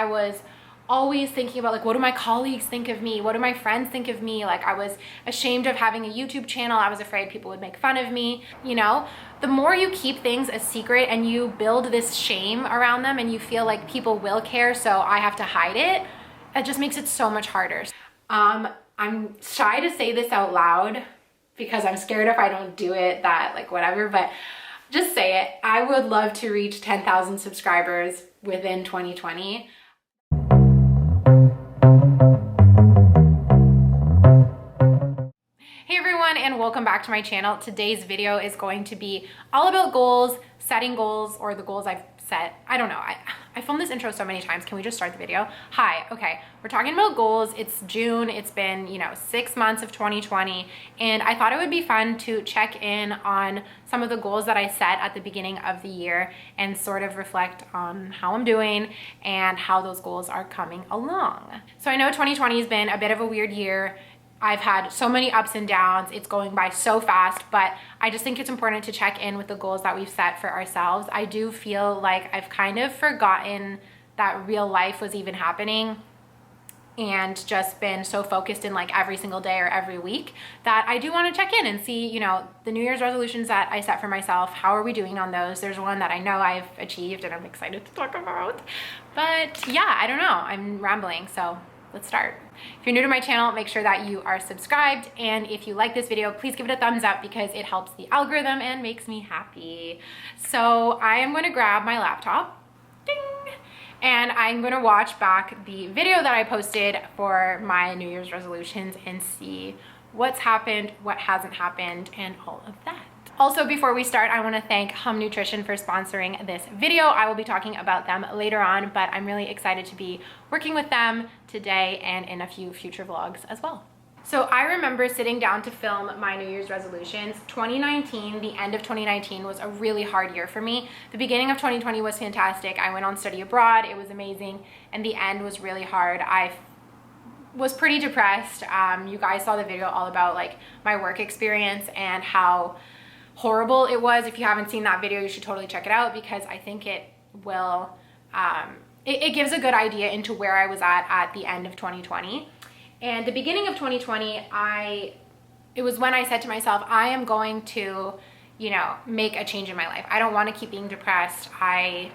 I was always thinking about like, what do my colleagues think of me? What do my friends think of me? Like I was ashamed of having a YouTube channel. I was afraid people would make fun of me. You know, the more you keep things a secret and you build this shame around them and you feel like people will care, so I have to hide it, it just makes it so much harder. I'm shy to say this out loud because I'm scared if I don't do it that like whatever, but just say it. I would love to reach 10,000 subscribers within 2020. Hey everyone, and welcome back to my channel. Today's video is going to be all about goals, setting goals, or the goals I've set. I don't know. I filmed this intro so many times. Can we just start the video? Hi, okay. We're talking about goals. It's June. It's been, 6 months of 2020, and I thought it would be fun to check in on some of the goals that I set at the beginning of the year and sort of reflect on how I'm doing and how those goals are coming along. So I know 2020 has been a bit of a weird year. I've had so many ups and downs. It's going by so fast, but I just think it's important to check in with the goals that we've set for ourselves. I do feel like I've kind of forgotten that real life was even happening and just been so focused in like every single day or every week that I do want to check in and see, the New Year's resolutions that I set for myself. How are we doing on those? There's one that I know I've achieved and I'm excited to talk about. But yeah, I don't know. I'm rambling, so let's start. If you're new to my channel, make sure that you are subscribed. And if you like this video, please give it a thumbs up because it helps the algorithm and makes me happy. So I am going to grab my laptop. Ding! And I'm going to watch back the video that I posted for my New Year's resolutions and see what's happened, what hasn't happened, and all of that. Also, before we start, I want to thank Hum Nutrition for sponsoring this video. I will be talking about them later on, but I'm really excited to be working with them today and in a few future vlogs as well. So I remember sitting down to film my New Year's resolutions. 2019, the end of 2019 was a really hard year for me. The beginning of 2020 was fantastic. I went on study abroad. It was amazing. And the end was really hard. I was pretty depressed. You guys saw the video all about like my work experience and how horrible it was. If you haven't seen that video, you should totally check it out because I think it will, it gives a good idea into where I was at the end of 2020. And the beginning of 2020, it was when I said to myself, I am going to, make a change in my life. I don't want to keep being depressed. I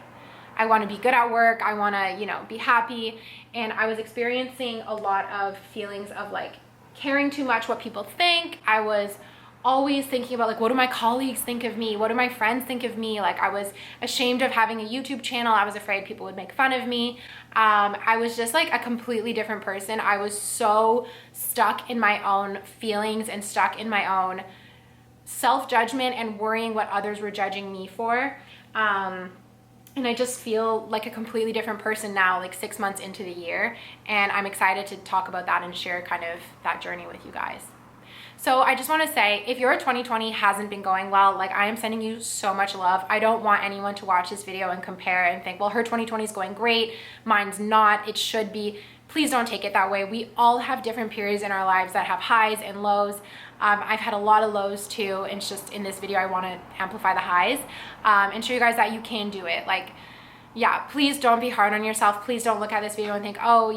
want to be good at work. I want to, be happy. And I was experiencing a lot of feelings of like caring too much what people think. I was always thinking about like, what do my colleagues think of me? What do my friends think of me? Like I was ashamed of having a YouTube channel. I was afraid people would make fun of me. I was just like a completely different person. I was so stuck in my own feelings and stuck in my own self-judgment and worrying what others were judging me for. And I just feel like a completely different person now, like 6 months into the year. And I'm excited to talk about that and share kind of that journey with you guys. So I just want to say, if your 2020 hasn't been going well, like I am sending you so much love. I don't want anyone to watch this video and compare and think, well, her 2020 is going great, mine's not, it should be. Please don't take it that way. We all have different periods in our lives that have highs and lows. I've had a lot of lows too, and it's just in this video I want to amplify the highs and show you guys that you can do it. Like, yeah, please don't be hard on yourself. Please don't look at this video and think, oh,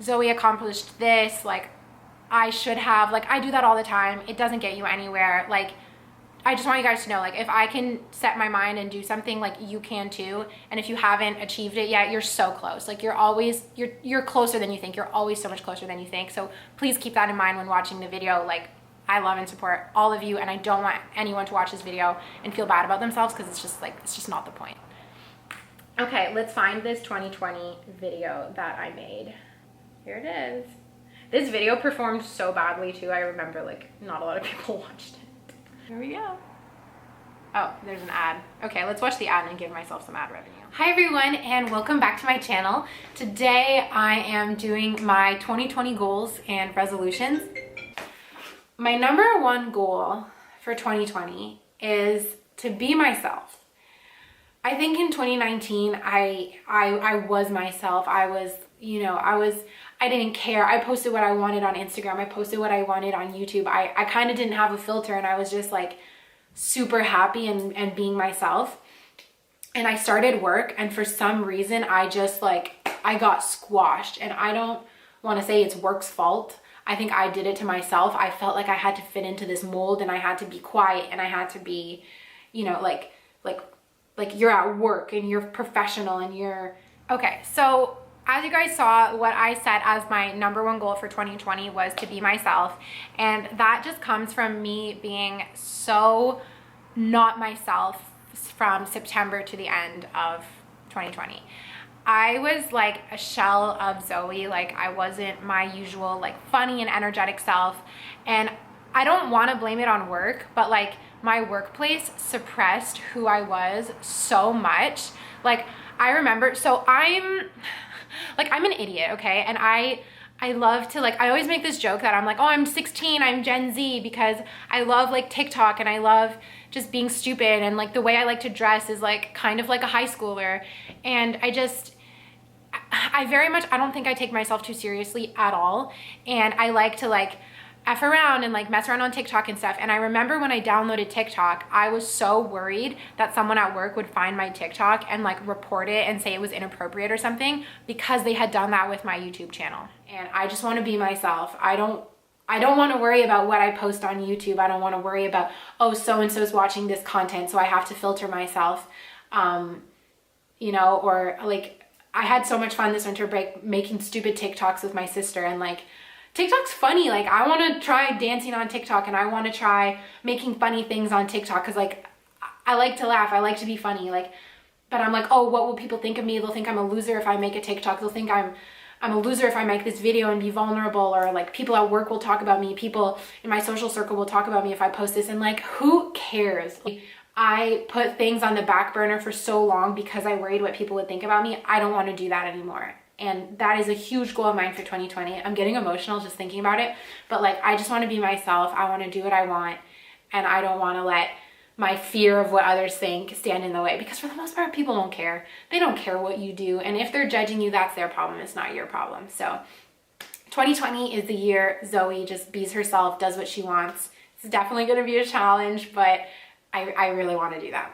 Zoe accomplished this, like I should have. Like I do that all the time. It doesn't get you anywhere. Like I just want you guys to know, like if I can set my mind and do something, like you can too. And if you haven't achieved it yet, you're so close. Like you're closer than you think. You're always so much closer than you think. So please keep that in mind when watching the video. Like I love and support all of you, and I don't want anyone to watch this video and feel bad about themselves because it's just not the point. Okay, let's find this 2020 video that I made. Here it is. This video performed so badly too. I remember like not a lot of people watched it. Here we go. Oh, there's an ad. Okay, let's watch the ad and give myself some ad revenue. Hi everyone, and welcome back to my channel. Today I am doing my 2020 goals and resolutions. My number one goal for 2020 is to be myself. I think in 2019, I was myself. I didn't care. I posted what I wanted on Instagram. I posted what I wanted on YouTube. I kind of didn't have a filter, and I was just like super happy and being myself. And I started work, and for some reason I just like I got squashed, and I don't want to say it's work's fault. I think I did it to myself. I felt like I had to fit into this mold, and I had to be quiet, and I had to be, you know, like you're at work and you're professional and you're okay. So as you guys saw, what I set as my number one goal for 2020 was to be myself. And that just comes from me being so not myself from September to the end of 2020. I was like a shell of Zoe. Like I wasn't my usual like funny and energetic self. And I don't want to blame it on work, but like my workplace suppressed who I was so much. Like I remember, so I'm an idiot, okay? And I love to like, I always make this joke that I'm like, oh, I'm 16, I'm Gen Z, because I love like TikTok and I love just being stupid, and like the way I like to dress is like kind of like a high schooler. And I very much, I don't think I take myself too seriously at all. And I like to like F around and like mess around on TikTok and stuff. And I remember when I downloaded TikTok, I was so worried that someone at work would find my TikTok and like report it and say it was inappropriate or something, because they had done that with my YouTube channel. And I just want to be myself. I don't want to worry about what I post on YouTube. I don't want to worry about, oh, so-and-so is watching this content, so I have to filter myself. You know, or like I had so much fun this winter break making stupid TikToks with my sister, and like TikTok's funny. Like I want to try dancing on TikTok, and I want to try making funny things on TikTok, because like I like to laugh. I like to be funny. Like, but I'm like, oh, what will people think of me? They'll think I'm a loser if I make a TikTok. They'll think I'm a loser if I make this video and be vulnerable, or like people at work will talk about me. People in my social circle will talk about me if I post this, and like, who cares? I put things on the back burner for so long because I worried what people would think about me. I don't want to do that anymore. And that is a huge goal of mine for 2020. I'm getting emotional just thinking about it, but like, I just want to be myself. I want to do what I want, and I don't want to let my fear of what others think stand in the way, because for the most part, people don't care. They don't care what you do. And if they're judging you, that's their problem. It's not your problem. So 2020 is the year Zoe just bees herself, does what she wants. It's definitely going to be a challenge, but I really want to do that.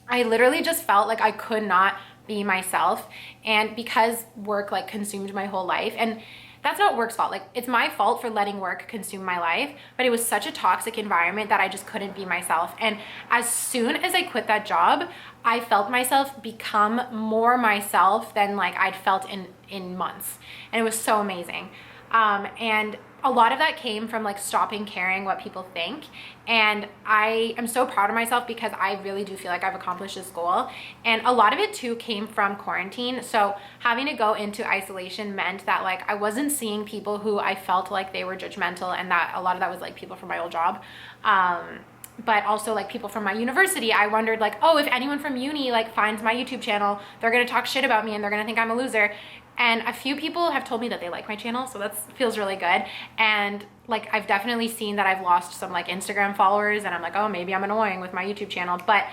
I literally just felt like I could not be myself, and because work like consumed my whole life, and that's not work's fault. Like it's my fault for letting work consume my life, but it was such a toxic environment that I just couldn't be myself. And as soon as I quit that job, I felt myself become more myself than like I'd felt in months. And it was so amazing. And a lot of that came from like stopping caring what people think. And I am so proud of myself because I really do feel like I've accomplished this goal. And a lot of it too came from quarantine. So having to go into isolation meant that like I wasn't seeing people who I felt like they were judgmental, and that a lot of that was like people from my old job. But also like people from my university. I wondered like, oh, if anyone from uni like finds my YouTube channel, they're gonna talk shit about me and they're gonna think I'm a loser. And a few people have told me that they like my channel, so that feels really good. And like I've definitely seen that I've lost some like Instagram followers, and I'm like, oh, maybe I'm annoying with my YouTube channel, but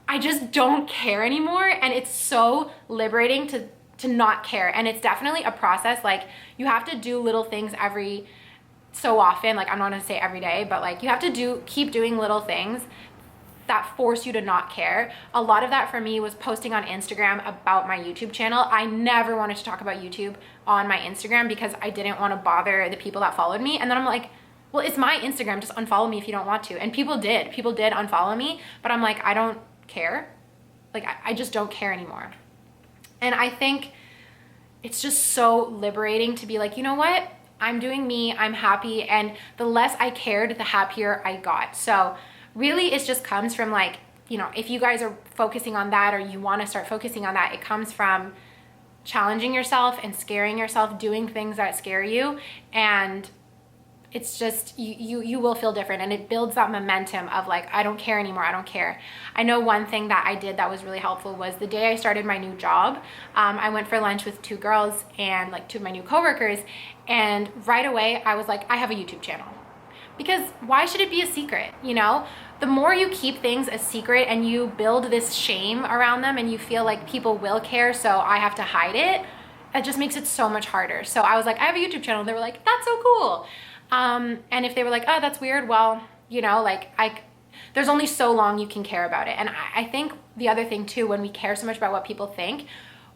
I just don't care anymore. And it's so liberating to not care. And it's definitely a process. Like you have to do little things every so often. Like I'm not gonna say every day, but like you have to keep doing little things that force you to not care. A lot of that for me was posting on Instagram about my YouTube channel. I never wanted to talk about YouTube on my Instagram because I didn't want to bother the people that followed me. And then I'm like, well, it's my Instagram, just unfollow me if you don't want to. And people did unfollow me, but I'm like, I don't care. Like I just don't care anymore. And I think it's just so liberating to be like, you know what? I'm doing me, I'm happy. And the less I cared, the happier I got. So really, it just comes from like, you know, if you guys are focusing on that, or you want to start focusing on that, it comes from challenging yourself and scaring yourself, doing things that scare you. And it's just, you will feel different, and it builds that momentum of like, I don't care anymore, I don't care. I know one thing that I did that was really helpful was the day I started my new job, I went for lunch with two girls and like two of my new coworkers, and right away I was like, I have a YouTube channel. Because why should it be a secret, you know? The more you keep things a secret and you build this shame around them and you feel like people will care, so I have to hide it, it just makes it so much harder. So I was like, I have a YouTube channel. They were like, that's so cool. And if they were like, oh, that's weird, well, you know, like there's only so long you can care about it. And I think the other thing too, when we care so much about what people think,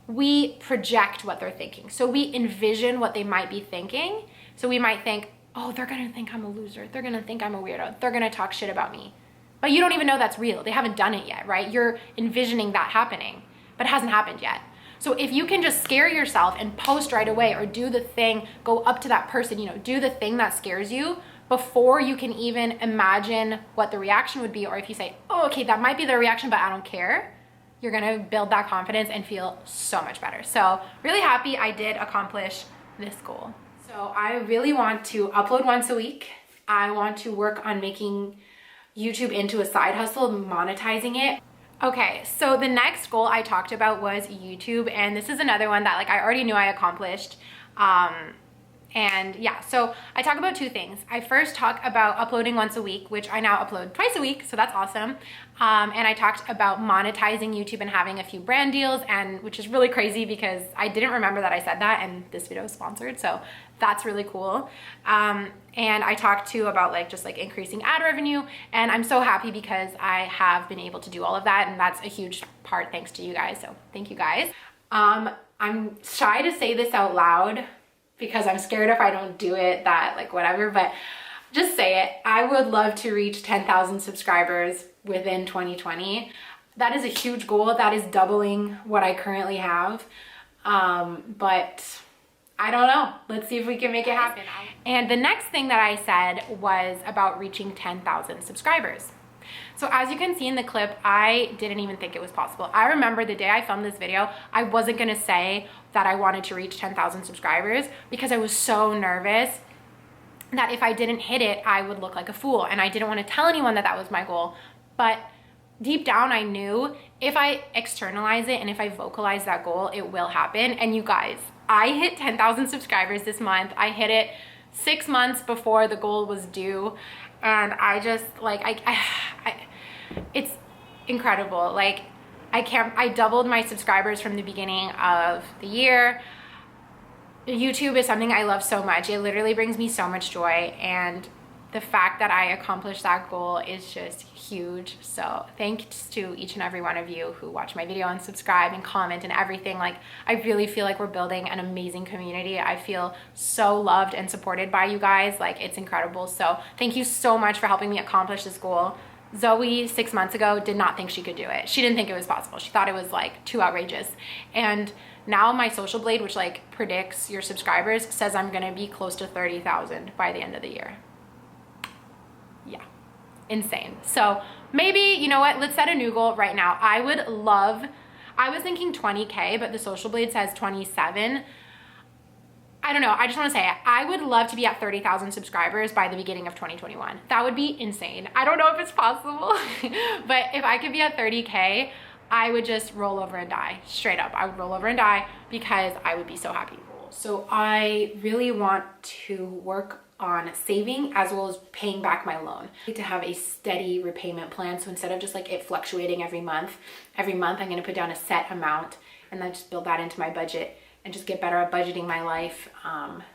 we project what they're thinking. So we envision what they might be thinking. So we might think, oh, they're gonna think I'm a loser. They're gonna think I'm a weirdo. They're gonna talk shit about me. But you don't even know that's real. They haven't done it yet, right? You're envisioning that happening, but it hasn't happened yet. So if you can just scare yourself and post right away, or do the thing, go up to that person, you know, do the thing that scares you before you can even imagine what the reaction would be. Or if you say, oh, okay, that might be the reaction, but I don't care, you're gonna build that confidence and feel so much better. So really happy I did accomplish this goal. So I really want to upload once a week. I want to work on making YouTube into a side hustle, monetizing it. Okay, so the next goal I talked about was YouTube, and this is another one that like I already knew I accomplished. And yeah, so I talk about two things. I first talk about uploading once a week, which I now upload twice a week, so that's awesome. And I talked about monetizing YouTube and having a few brand deals, and which is really crazy because I didn't remember that I said that, and this video is sponsored, so that's really cool. And I talked too about like just like increasing ad revenue, and I'm so happy because I have been able to do all of that, and that's a huge part thanks to you guys, so thank you guys. I'm shy to say this out loud because I'm scared if I don't do it that like whatever, but just say it. I would love to reach 10,000 subscribers within 2020. That is a huge goal. That is doubling what I currently have. But I don't know. Let's see if we can make it happen. And the next thing that I said was about reaching 10,000 subscribers. So as you can see in the clip, I didn't even think it was possible. I remember the day I filmed this video, I wasn't gonna say that I wanted to reach 10,000 subscribers because I was so nervous that if I didn't hit it, I would look like a fool. And I didn't want to tell anyone that that was my goal. But deep down, I knew if I externalize it and if I vocalize that goal, it will happen. And you guys, I hit 10,000 subscribers this month. I hit it 6 months before the goal was due. And I just like, it's incredible. Like I doubled my subscribers from the beginning of the year. YouTube is something I love so much. It literally brings me so much joy. And the fact that I accomplished that goal is just huge. So thanks to each and every one of you who watch my video and subscribe and comment and everything. Like, I really feel like we're building an amazing community. I feel so loved and supported by you guys. Like, it's incredible. So thank you so much for helping me accomplish this goal. Zoe 6 months ago did not think she could do it. She didn't think it was possible. She thought it was like too outrageous. And now my social blade, which like predicts your subscribers, says I'm gonna be close to 30,000 by the end of the year. Yeah, insane. So maybe, you know what, let's set a new goal right now. I was thinking 20K, but the social blade says 27. I don't know, I just wanna say, I would love to be at 30,000 subscribers by the beginning of 2021. That would be insane. I don't know if it's possible, but if I could be at 30K, I would just roll over and die, straight up. I would roll over and die because I would be so happy. So I really want to work on saving as well as paying back my loan. I need to have a steady repayment plan. So instead of just like it fluctuating every month I'm gonna put down a set amount and then just build that into my budget and just get better at budgeting my life,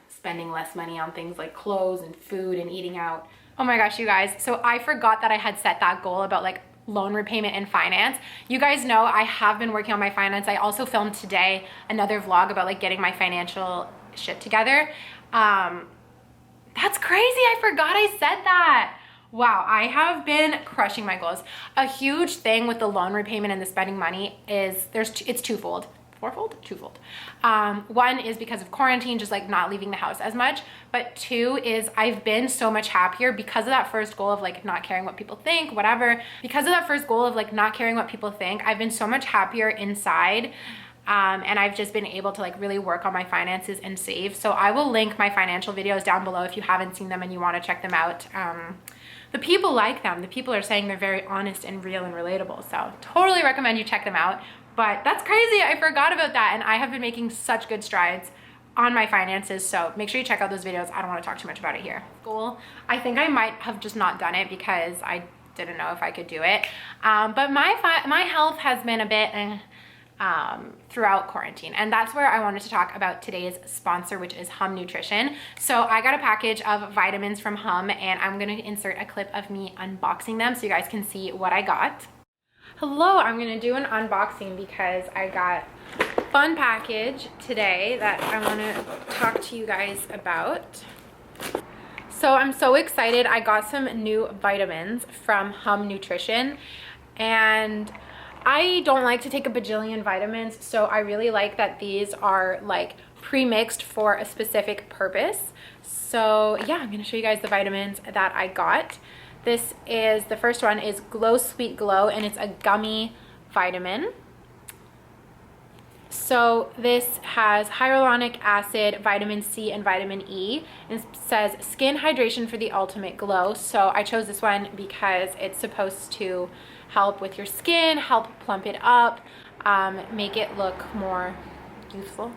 spending less money on things like clothes and food and eating out. Oh my gosh, you guys. So I forgot that I had set that goal about like loan repayment and finance. You guys know I have been working on my finance. I also filmed today another vlog about like getting my financial shit together. That's crazy. I forgot I said that. Wow, I have been crushing my goals. A huge thing with the loan repayment and the spending money is it's twofold. Twofold. One is because of quarantine, just like not leaving the house as much. But two is I've been so much happier because of that first goal of like not caring what people think, whatever. Because of that first goal of like not caring what people think, I've been so much happier inside. And I've just been able to like really work on my finances and save. So I will link my financial videos down below if you haven't seen them and you want to check them out. The people like them. The people are saying they're very honest and real and relatable. So totally recommend you check them out. But that's crazy. I forgot about that. And I have been making such good strides on my finances. So make sure you check out those videos. I don't want to talk too much about it here. Goal. I think I might have just not done it because I didn't know if I could do it. But my health has been a bit throughout quarantine, and that's where I wanted to talk about today's sponsor, which is Hum Nutrition. So I got a package of vitamins from Hum, and I'm gonna insert a clip of me unboxing them so you guys can see what I got. Hello, I'm gonna do an unboxing because I got fun package today that I want to talk to you guys about. So I'm so excited. I got some new vitamins from Hum Nutrition, and I don't like to take a bajillion vitamins, so I really like that these are like pre-mixed for a specific purpose. So yeah, I'm gonna show you guys the vitamins that I got. The first one is Glow Sweet Glow, and it's a gummy vitamin. So this has hyaluronic acid, vitamin C, and vitamin E. And it says skin hydration for the ultimate glow. So I chose this one because it's supposed to help with your skin, help plump it up, make it look more youthful.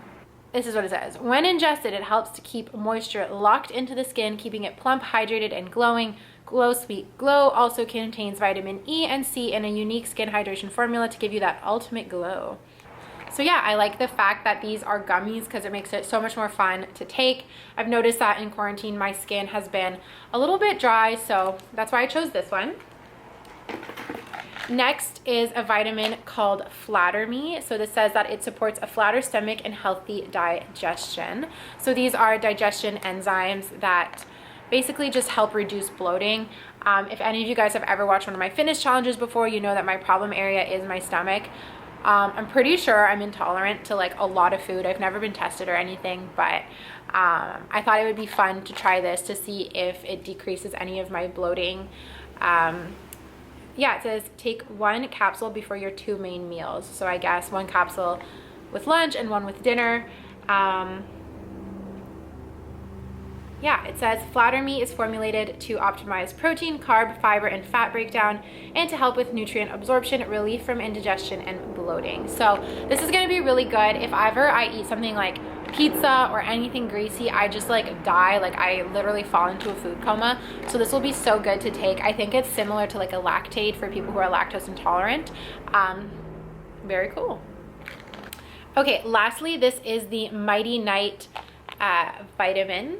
This is what it says. When ingested, it helps to keep moisture locked into the skin, keeping it plump, hydrated, and glowing. Glow Sweet Glow also contains vitamin E and C in a unique skin hydration formula to give you that ultimate glow. So yeah, I like the fact that these are gummies because it makes it so much more fun to take. I've noticed that in quarantine, my skin has been a little bit dry, so that's why I chose this one. Next is a vitamin called Flatter Me. So this says that it supports a flatter stomach and healthy digestion. So these are digestion enzymes that basically just help reduce bloating. If any of you guys have ever watched one of my fitness challenges before, you know that my problem area is my stomach. I'm pretty sure I'm intolerant to like a lot of food. I've never been tested or anything, but I thought it would be fun to try this to see if it decreases any of my bloating. Yeah, it says take 1 capsule before your 2 main meals. So I guess 1 capsule with lunch and 1 with dinner. Yeah, it says Flatter Me is formulated to optimize protein, carb, fiber, and fat breakdown, and to help with nutrient absorption, relief from indigestion, and bloating. So this is gonna be really good. If ever I eat something like pizza or anything greasy, I just like die. Like I literally fall into a food coma. So this will be so good to take. I think it's similar to like a lactate for people who are lactose intolerant. Very cool. Okay, lastly, this is the Mighty Night vitamin.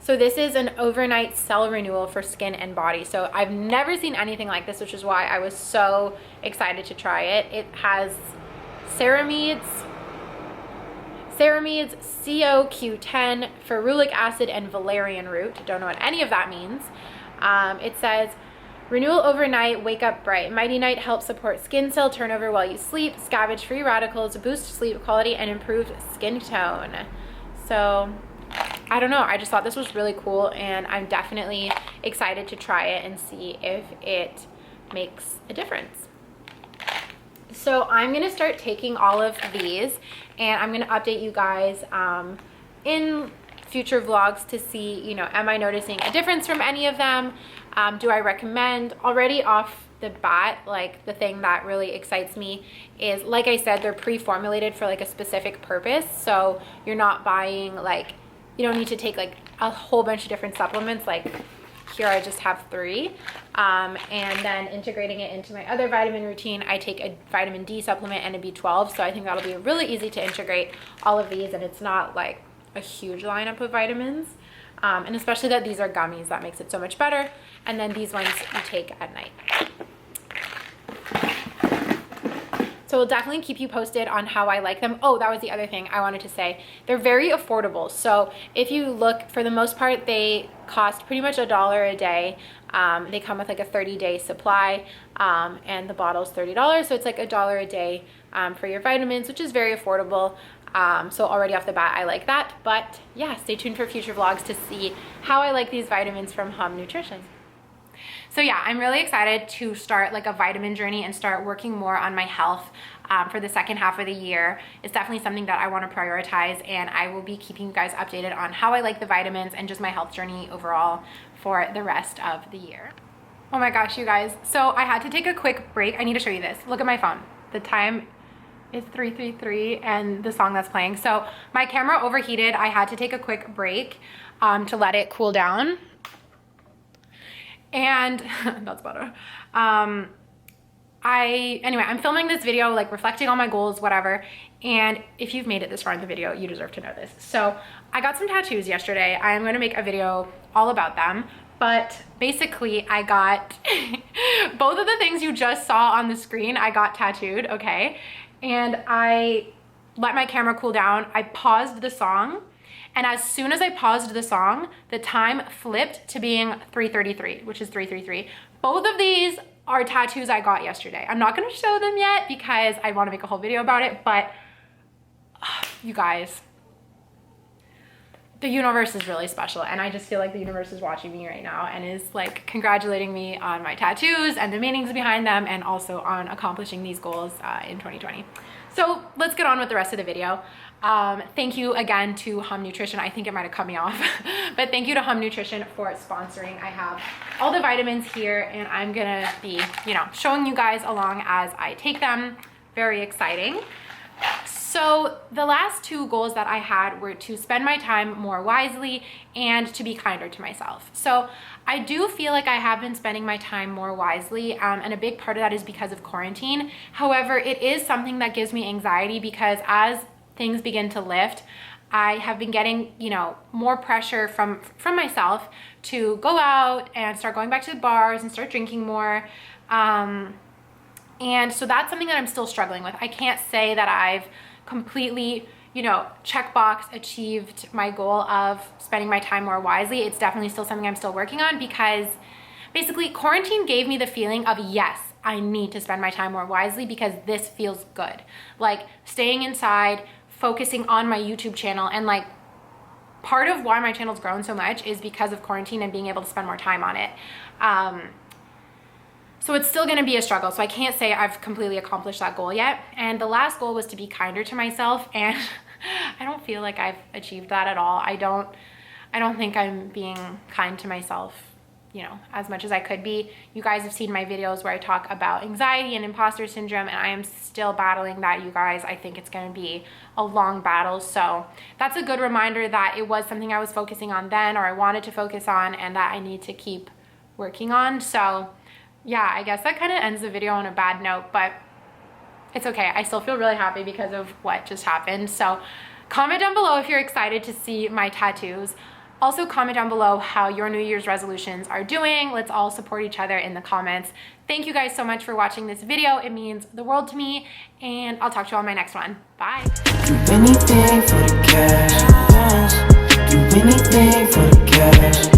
So this is an overnight cell renewal for skin and body. So I've never seen anything like this, which is why I was so excited to try it. It has ceramides, CoQ10, ferulic acid, and valerian root. Don't know what any of that means. It says, renewal overnight, wake up bright. Mighty Night helps support skin cell turnover while you sleep, scavenge free radicals, boost sleep quality, and improve skin tone. So I don't know, I just thought this was really cool, and I'm definitely excited to try it and see if it makes a difference. So I'm gonna start taking all of these, and I'm gonna update you guys in future vlogs to see, you know, am I noticing a difference from any of them? Do I recommend? Already off the bat, like the thing that really excites me is, like I said, they're pre-formulated for like a specific purpose. So you're not buying like, you don't need to take like a whole bunch of different supplements. Like here I just have 3, and then integrating it into my other vitamin routine, I take a vitamin D supplement and a B12. So I think that'll be really easy to integrate all of these, and it's not like a huge lineup of vitamins. And especially that these are gummies, that makes it so much better. And then these ones you take at night. So we'll definitely keep you posted on how I like them. Oh, that was the other thing I wanted to say. They're very affordable. So if you look, for the most part, they cost pretty much $1 a day. They come with like a 30-day supply, and the bottle's $30. So it's like $1 a day for your vitamins, which is very affordable. So already off the bat, I like that. But yeah, stay tuned for future vlogs to see how I like these vitamins from Hum Nutrition. So yeah, I'm really excited to start like a vitamin journey and start working more on my health for the second half of the year. It's definitely something that I want to prioritize, and I will be keeping you guys updated on how I like the vitamins and just my health journey overall for the rest of the year. Oh my gosh, you guys. So I had to take a quick break. I need to show you this. Look at my phone. The time is 3:33 and the song that's playing. So my camera overheated. I had to take a quick break to let it cool down. And that's better. Anyway, I'm filming this video, like reflecting on my goals, whatever. And if you've made it this far in the video, you deserve to know this. So I got some tattoos yesterday. I am gonna make a video all about them. But basically I got both of the things you just saw on the screen, I got tattooed, okay? And I let my camera cool down. I paused the song, and as soon as I paused the song, the time flipped to being 3:33, which is 3:33. Both of these are tattoos I got yesterday. I'm not gonna show them yet because I wanna make a whole video about it, but you guys, the universe is really special, and I just feel like the universe is watching me right now and is like congratulating me on my tattoos and the meanings behind them, and also on accomplishing these goals in 2020. So let's get on with the rest of the video. Thank you again to Hum Nutrition. I think it might have cut me off, but thank you to Hum Nutrition for sponsoring. I have all the vitamins here, and I'm gonna be, you know, showing you guys along as I take them. Very exciting. So the last two goals that I had were to spend my time more wisely and to be kinder to myself. So I do feel like I have been spending my time more wisely, and a big part of that is because of quarantine. However, it is something that gives me anxiety because as things begin to lift, I have been getting, you know, more pressure from myself to go out and start going back to the bars and start drinking more. And so that's something that I'm still struggling with. I can't say that I've completely, you know, checkbox achieved my goal of spending my time more wisely. It's definitely still something I'm still working on, because basically quarantine gave me the feeling of, yes, I need to spend my time more wisely because this feels good. Like staying inside, focusing on my YouTube channel, and like part of why my channel's grown so much is because of quarantine and being able to spend more time on it. So it's still gonna be a struggle. So I can't say I've completely accomplished that goal yet. And the last goal was to be kinder to myself, and I don't feel like I've achieved that at all. I don't think I'm being kind to myself, you know, as much as I could be. You guys have seen my videos where I talk about anxiety and imposter syndrome, and I am still battling that, you guys. I think it's gonna be a long battle. So that's a good reminder that it was something I was focusing on then, or I wanted to focus on, and that I need to keep working on. So yeah, I guess that kind of ends the video on a bad note, but it's okay. I still feel really happy because of what just happened. So comment down below if you're excited to see my tattoos. Also comment down below how your New Year's resolutions are doing. Let's all support each other in the comments. Thank you guys so much for watching this video. It means the world to me, and I'll talk to you on my next one. Bye. Do anything for the cash. Do anything for the cash.